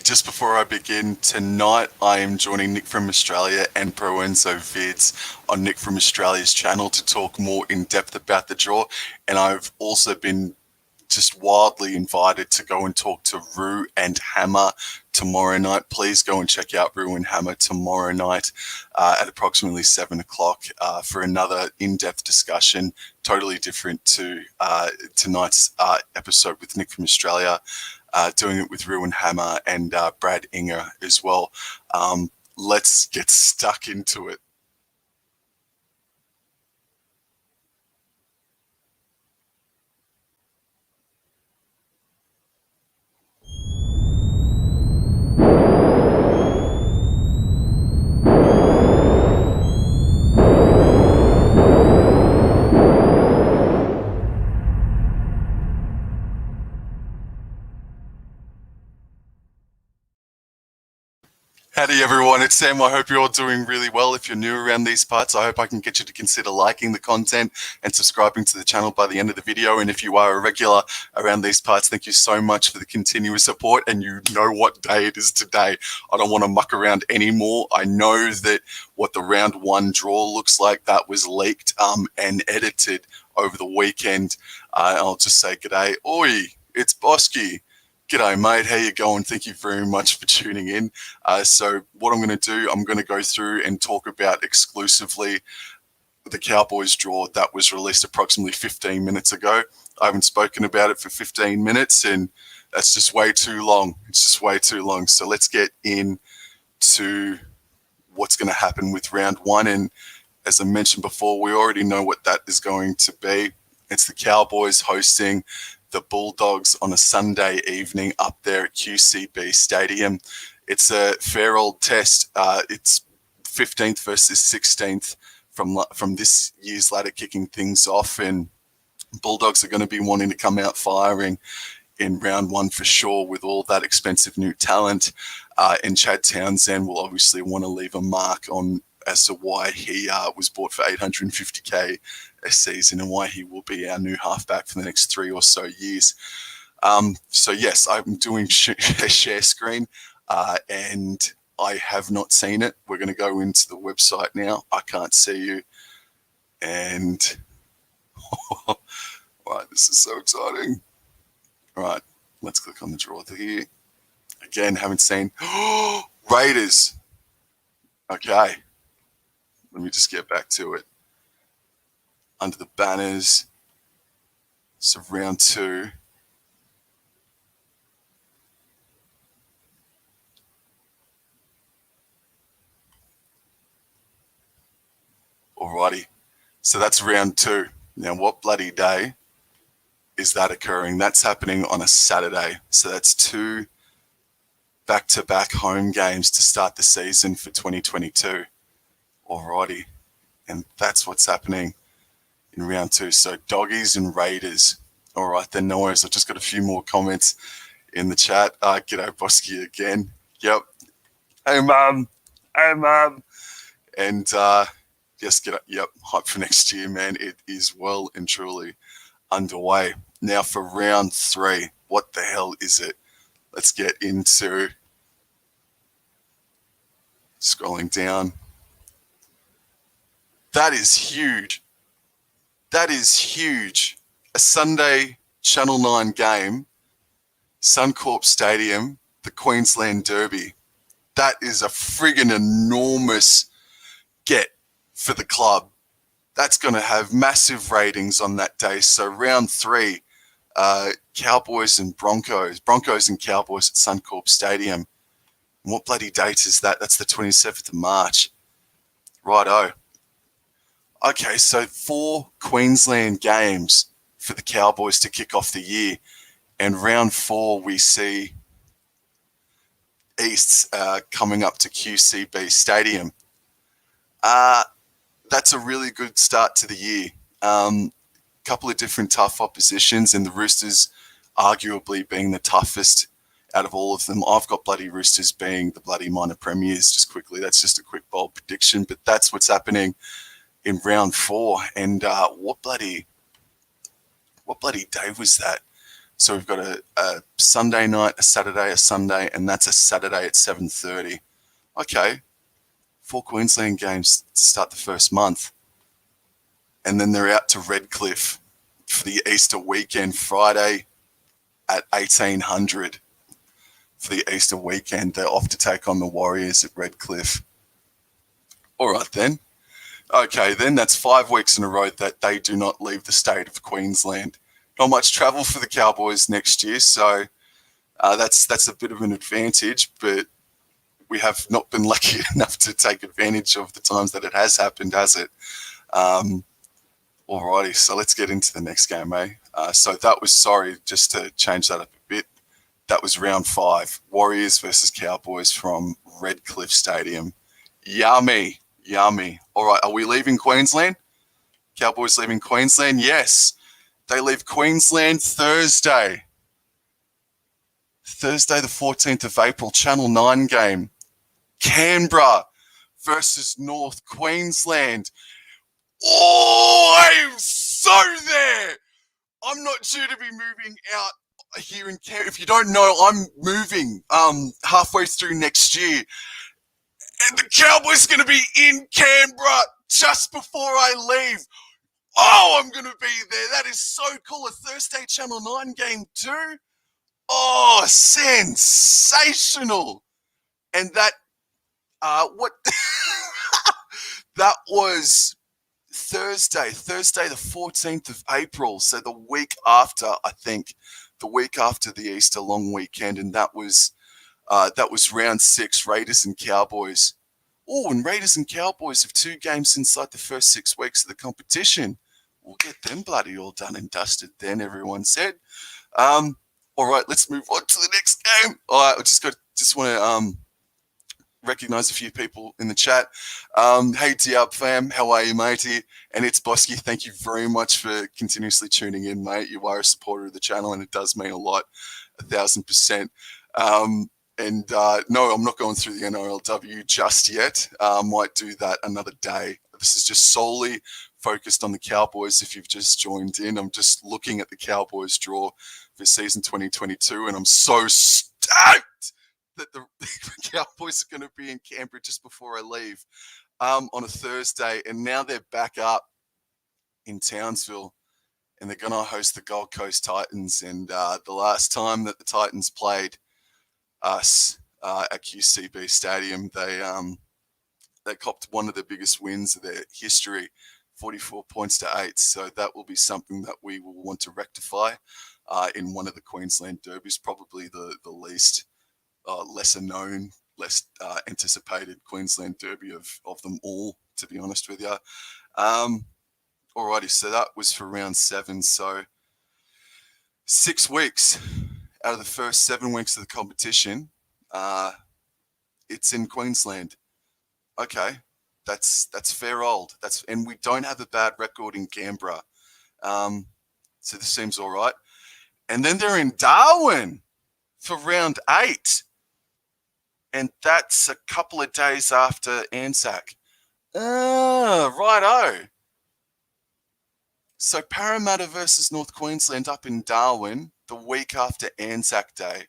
Just before I begin, tonight I am joining Nick from Australia and Proenzo Vids on Nick from Australia's channel to talk more in depth about the draw. And I've also been just wildly invited to go and talk to Roo and Hammer tomorrow night. Please go and check out Roo and Hammer tomorrow night at approximately 7 o'clock for another in-depth discussion, totally different to tonight's episode with Nick from Australia. Doing it with Roo and Hammer and Brad Inger as well. Let's get stuck into it. Howdy everyone, it's Sam. I hope you're all doing really well. If you're new around these parts, I hope I can get you to consider liking the content and subscribing to the channel by the end of the video. And if you are a regular around these parts, thank you so much for the continuous support. And you know what day it is today. I don't want to muck around anymore. I know that what the round one draw looks like, that was leaked and edited over the weekend. I'll just say g'day. Oi, it's Bosky. G'day, mate. How you going? Thank you very much for tuning in. So what I'm going to do, I'm going to go through and talk about exclusively the Cowboys draw that was released approximately 15 minutes ago. I haven't spoken about it for 15 minutes, and that's just way too long. It's just way too long. So let's get into what's going to happen with round one. And as I mentioned before, we already know what that is going to be. It's the Cowboys hosting the Bulldogs on a Sunday evening up there at QCB Stadium. It's a fair old test. It's 15th versus 16th from this year's ladder kicking things off, and Bulldogs are going to be wanting to come out firing in round one for sure with all that expensive new talent. And Chad Townsend will obviously want to leave a mark on as to why he was bought for $850K a season and why he will be our new halfback for the next 3 or so years. So yes, I'm doing a share screen and I have not seen it. We're going to go into the website now. I can't see you. And right, this is so exciting. All right, let's click on the draw here. Again, haven't seen Raiders. Okay. Let me just get back to it. Under the banners, so round two. Alrighty, so that's round two. Now, what bloody day is that occurring? That's happening on a Saturday. So that's 2 back-to-back home games to start the season for 2022. Alrighty, and that's what's happening in round two. So Doggies and Raiders. All right, then no worries. I've just got a few more comments in the chat. G'day, Bosky again. Yep. Hey, Mum. Hey, Mum. And yes, g'day. Yep, hype for next year, man. It is well and truly underway. Now for round three, what the hell is it? Let's get into scrolling down. That is huge. That is huge. A Sunday Channel 9 game, Suncorp Stadium, the Queensland Derby. That is a friggin' enormous get for the club. That's going to have massive ratings on that day. So round three, Cowboys and Broncos. Broncos and Cowboys at Suncorp Stadium. And what bloody date is that? That's the 27th of March. Righto. Okay, so 4 Queensland games for the Cowboys to kick off the year. And round 4, we see Easts coming up to QCB Stadium. That's a really good start to the year. Couple of different tough oppositions, and the Roosters arguably being the toughest out of all of them. I've got bloody Roosters being the bloody minor premiers, just quickly. That's just a quick bold prediction, but that's what's happening in round 4. And what bloody day was that? So we've got a Sunday night, a Saturday, a Sunday, and that's a Saturday at 7:30. Okay, 4 Queensland games to start the first month. And then they're out to Redcliffe for the Easter weekend, Friday at 1800. For the Easter weekend, they're off to take on the Warriors at Redcliffe. All right, then. Okay, then that's 5 weeks in a row that they do not leave the state of Queensland. Not much travel for the Cowboys next year, so that's a bit of an advantage, but we have not been lucky enough to take advantage of the times that it has happened, has it? Alrighty, so let's get into the next game, eh? So that was, sorry, just to change that up a bit, that was round 5, Warriors versus Cowboys from Redcliffe Stadium. Yummy, yummy. All right, are we leaving Queensland? Cowboys leaving Queensland? Yes. They leave Queensland Thursday. Thursday the 14th of April, Channel 9 game. Canberra versus North Queensland. Oh, I'm so there. I'm not due to be moving out here in Canberra. If you don't know, I'm moving halfway through next year. And the Cowboys are going to be in Canberra just before I leave. Oh, I'm going to be there. That is so cool. A Thursday Channel 9 game too. Oh, sensational. And that, that was Thursday the 14th of April. So the week after, I think, the week after the Easter long weekend. And that was round 6, Raiders and Cowboys. Oh, and Raiders and Cowboys have 2 games inside the first 6 weeks of the competition. We'll get them bloody all done and dusted then, everyone said. All right, let's move on to the next game. All right, I just want to recognize a few people in the chat. Hey, Diab fam, how are you, matey? And it's Bosky. Thank you very much for continuously tuning in, mate. You are a supporter of the channel, and it does mean a lot, 1,000%. And no, I'm not going through the NRLW just yet. Might do that another day. This is just solely focused on the Cowboys. If you've just joined in, I'm just looking at the Cowboys draw for season 2022, and I'm so stoked that the Cowboys are going to be in Canberra just before I leave on a Thursday. And now they're back up in Townsville, and they're going to host the Gold Coast Titans. And the last time that the Titans played us at QCB Stadium, they copped one of the biggest wins of their history, 44 points to 8. So that will be something that we will want to rectify in one of the Queensland derbies, probably the least lesser known, less anticipated Queensland derby of them all, to be honest with you. Alrighty, so that was for round 7. So 6 weeks out of the first 7 weeks of the competition, it's in Queensland. Okay, that's fair old. And we don't have a bad record in Canberra, so this seems all right. And then they're in Darwin for round 8, and that's a couple of days after Anzac. Righto. So Parramatta versus North Queensland up in Darwin the week after Anzac Day.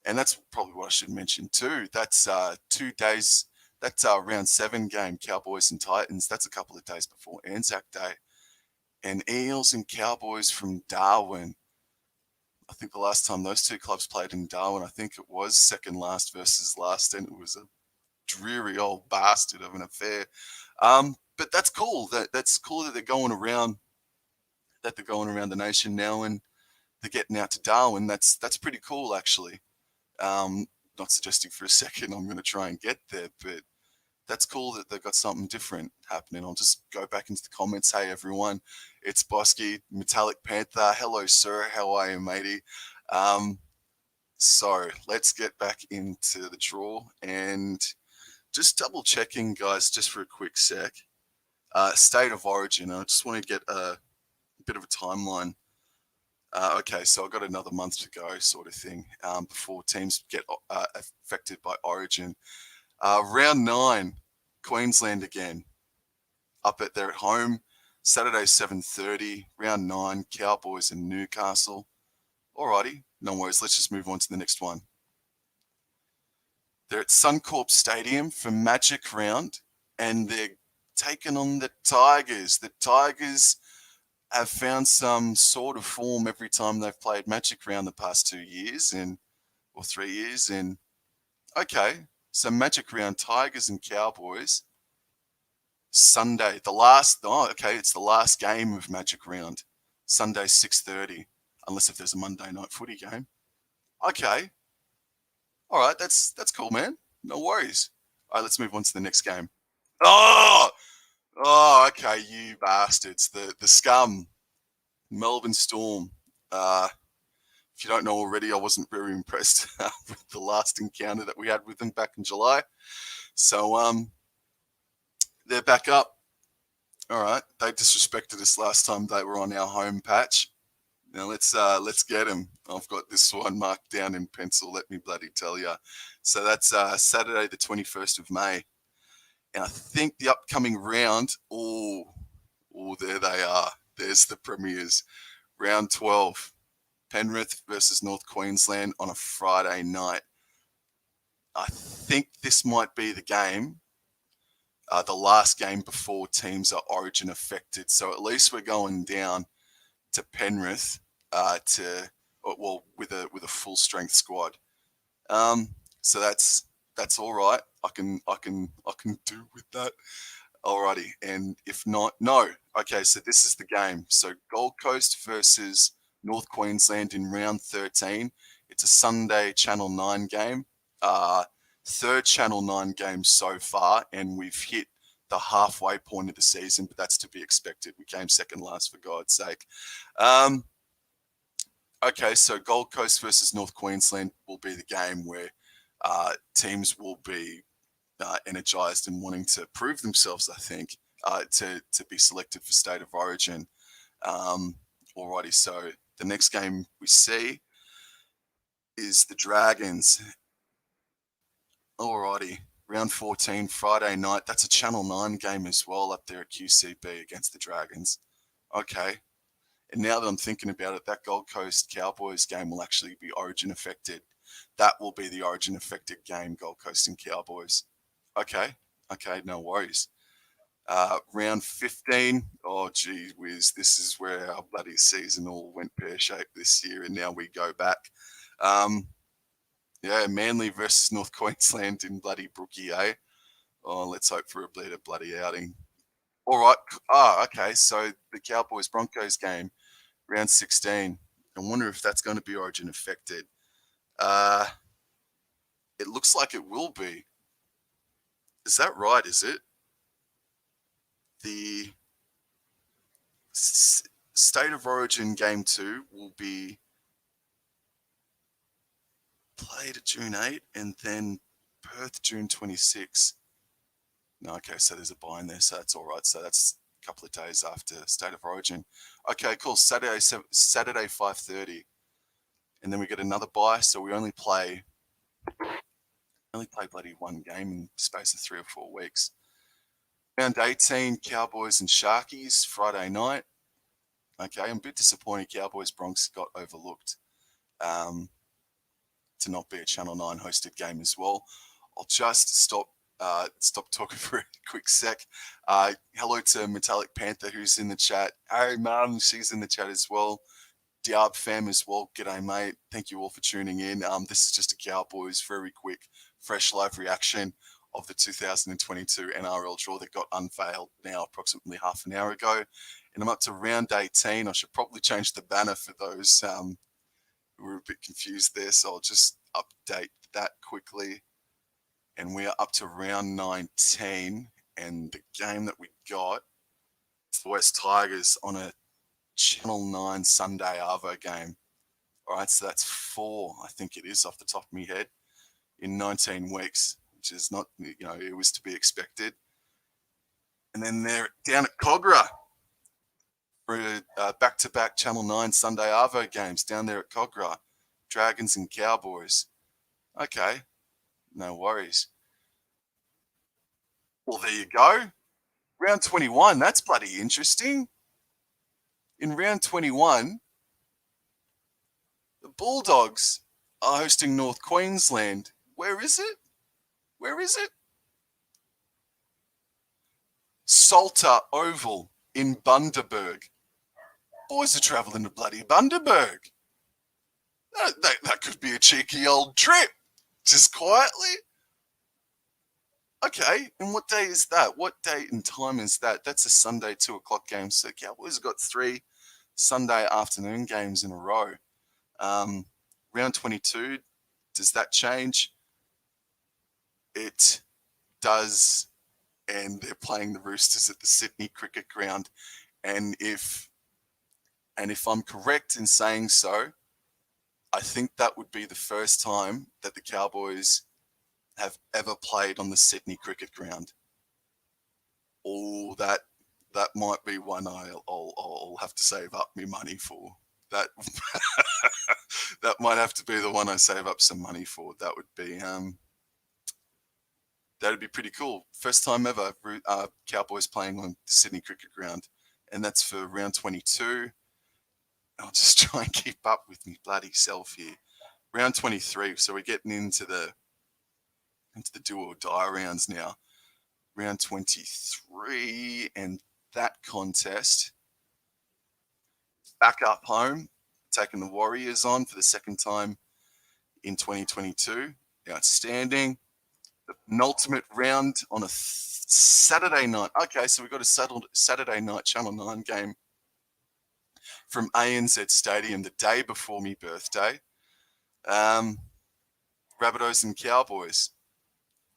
And that's probably what I should mention too. That's 2 days. That's our round 7 game, Cowboys and Titans. That's a couple of days before Anzac Day. And Eels and Cowboys from Darwin. I think the last time those 2 clubs played in Darwin, I think it was second last versus last, and it was a dreary old bastard of an affair. But that's cool. That's cool that they're going around. That they're going around the nation now, and they're getting out to Darwin. That's pretty cool, actually. Not suggesting for a second I'm going to try and get there, but that's cool that they've got something different happening. I'll just go back into the comments. Hey, everyone. It's Bosky, Metallic Panther. Hello, sir. How are you, matey? So let's get back into the draw and just double checking, guys, just for a quick sec. State of origin. I just want to get a bit of a timeline. Okay, so I've got another month to go, sort of thing, before teams get affected by origin. Round 9, Queensland again. Up at there at home, Saturday 7:30. Round 9, Cowboys and Newcastle. Alrighty, no worries. Let's just move on to the next one. They're at Suncorp Stadium for Magic Round, and they're taking on the Tigers. The Tigers have found some sort of form every time they've played Magic Round the past 2 years or 3 years. And okay, so Magic Round, Tigers and Cowboys. Sunday, it's the last game of Magic Round. Sunday, 6:30, unless if there's a Monday night footy game. Okay. All right, that's cool, man. No worries. All right, let's move on to the next game. Oh, okay, you bastards. The scum, Melbourne Storm. If you don't know already, I wasn't very impressed with the last encounter that we had with them back in July. So they're back up. All right, they disrespected us last time they were on our home patch. Now let's get them. I've got this one marked down in pencil. Let me bloody tell you. So that's Saturday, the 21st of May, and I think the upcoming round. Oh, there they are. There's the premiers. Round 12, Penrith versus North Queensland on a Friday night. I think this might be the game. The last game before teams are Origin affected. So at least we're going down to Penrith with a full strength squad. So that's all right. I can do with that. Alrighty, and if not, no. Okay, so this is the game. So Gold Coast versus North Queensland in round 13. It's a Sunday Channel 9 game. Third Channel 9 game so far, and we've hit the halfway point of the season, but that's to be expected. We came second last, for God's sake. Okay, so Gold Coast versus North Queensland will be the game where teams will be energised and wanting to prove themselves, I think, to be selected for State of Origin. Alrighty, so the next game we see is the Dragons. Alrighty, round 14, Friday night. That's a Channel 9 game as well up there at QCB against the Dragons. Okay. And now that I'm thinking about it, that Gold Coast Cowboys game will actually be Origin affected. That will be the Origin affected game, Gold Coast and Cowboys. Okay, no worries. Round 15. Oh, gee whiz. This is where our bloody season all went pear-shaped this year, and now we go back. Manly versus North Queensland in bloody Brookie, eh? Oh, let's hope for a bloody outing. All right. Okay. So the Cowboys-Broncos game, round 16. I wonder if that's going to be Origin affected. It looks like it will be. Is that right? Is it? The State of Origin game 2 will be played at June 8 and then Perth June 26. No, okay, so there's a bye in there, so that's all right. So that's a couple of days after State of Origin. Okay, cool. Saturday 5:30, and then we get another bye. So we only play bloody one game in the space of 3 or 4 weeks. Round 18, Cowboys and Sharkies, Friday night. Okay, I'm a bit disappointed Cowboys Bronx got overlooked to not be a Channel 9 hosted game as well. I'll just stop talking for a quick sec. Hello to Metallic Panther, who's in the chat. Hey, Mum, she's in the chat as well. Diab fam as well. G'day, mate. Thank you all for tuning in. This is just a Cowboys very quick, fresh live reaction of the 2022 NRL draw that got unveiled now approximately half an hour ago. And I'm up to round 18. I should probably change the banner for those who were a bit confused there. So I'll just update that quickly. And we are up to round 19. And the game that we got is the West Tigers on a Channel 9 Sunday Arvo game. All right, so that's 4, I think it is, off the top of my head, in 19 weeks, which is not, it was to be expected. And then they're down at Cogra for back-to-back Channel 9 Sunday Arvo games down there at Cogra. Dragons and Cowboys. Okay, no worries. Well, there you go. Round 21, that's bloody interesting. In round 21, the Bulldogs are hosting North Queensland. Where is it? Where is it? Salter Oval in Bundaberg. Boys are travelling to bloody Bundaberg. That could be a cheeky old trip. Just quietly. Okay, and what day is that? What date and time is that? That's a Sunday 2 o'clock game. So Cowboys have got 3 Sunday afternoon games in a row. Round 22, does that change? It does, and they're playing the Roosters at the Sydney Cricket Ground. And if I'm correct in saying so, I think that would be the first time that the Cowboys have ever played on the Sydney Cricket Ground. Oh, that might be one I'll have to save up my money for. That that might have to be the one I save up some money for. That would be that'd be pretty cool. First time ever Cowboys playing on the Sydney Cricket Ground, and that's for round 22. I'll just try and keep up with me bloody self here. Round 23, so we're getting into the do or die rounds now. Round 23, and that contest back up home, taking the Warriors on for the second time in 2022. Outstanding. The penultimate round on a Saturday night. Okay, so we've got a Saturday night Channel 9 game from ANZ Stadium the day before my birthday. Rabbitohs and Cowboys.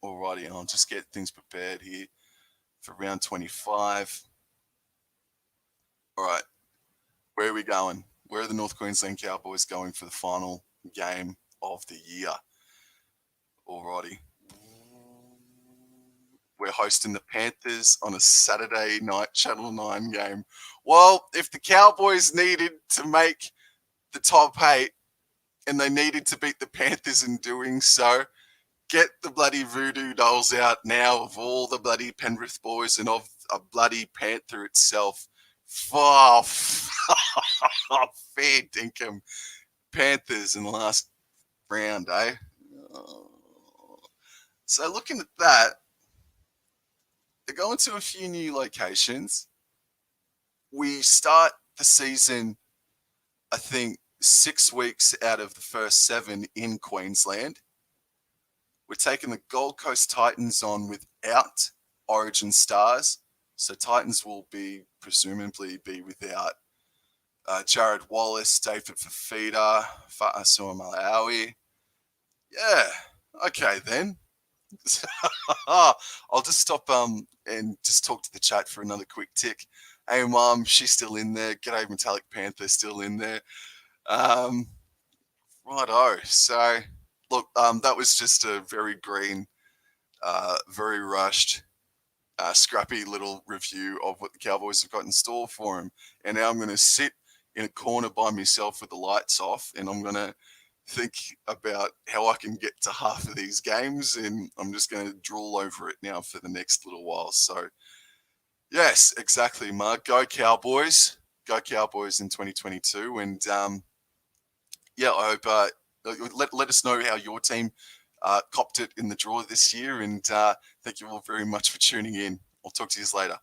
Alrighty, I'll just get things prepared here for round 25. All right, where are we going? Where are the North Queensland Cowboys going for the final game of the year? Alrighty. We're hosting the Panthers on a Saturday night Channel 9 game. Well, if the Cowboys needed to make the top 8 and they needed to beat the Panthers in doing so, get the bloody voodoo dolls out now of all the bloody Penrith boys and of a bloody Panther itself. Oh, fair dinkum. Panthers in the last round, eh? So looking at that, they're going to a few new locations. We start the season, I think, 6 weeks out of the first 7 in Queensland. We're taking the Gold Coast Titans on without Origin stars. So Titans will presumably be without Jared Wallace, David Fafita, Fa'asua Malawi. Yeah, okay then. I'll just stop and just talk to the chat for another quick tick. Hey Mum, she's still in there. G'day Metallic Panther, still in there. Righto. So look, that was just a very green, very rushed, scrappy little review of what the Cowboys have got in store for them. And now I'm going to sit in a corner by myself with the lights off, and I'm going to think about how I can get to half of these games, and I'm just going to drool over it now for the next little while. So, yes, exactly, Mark. Go Cowboys. Go Cowboys in 2022. And, yeah, I hope let us know how your team copped it in the draw this year. And thank you all very much for tuning in. I'll talk to you later.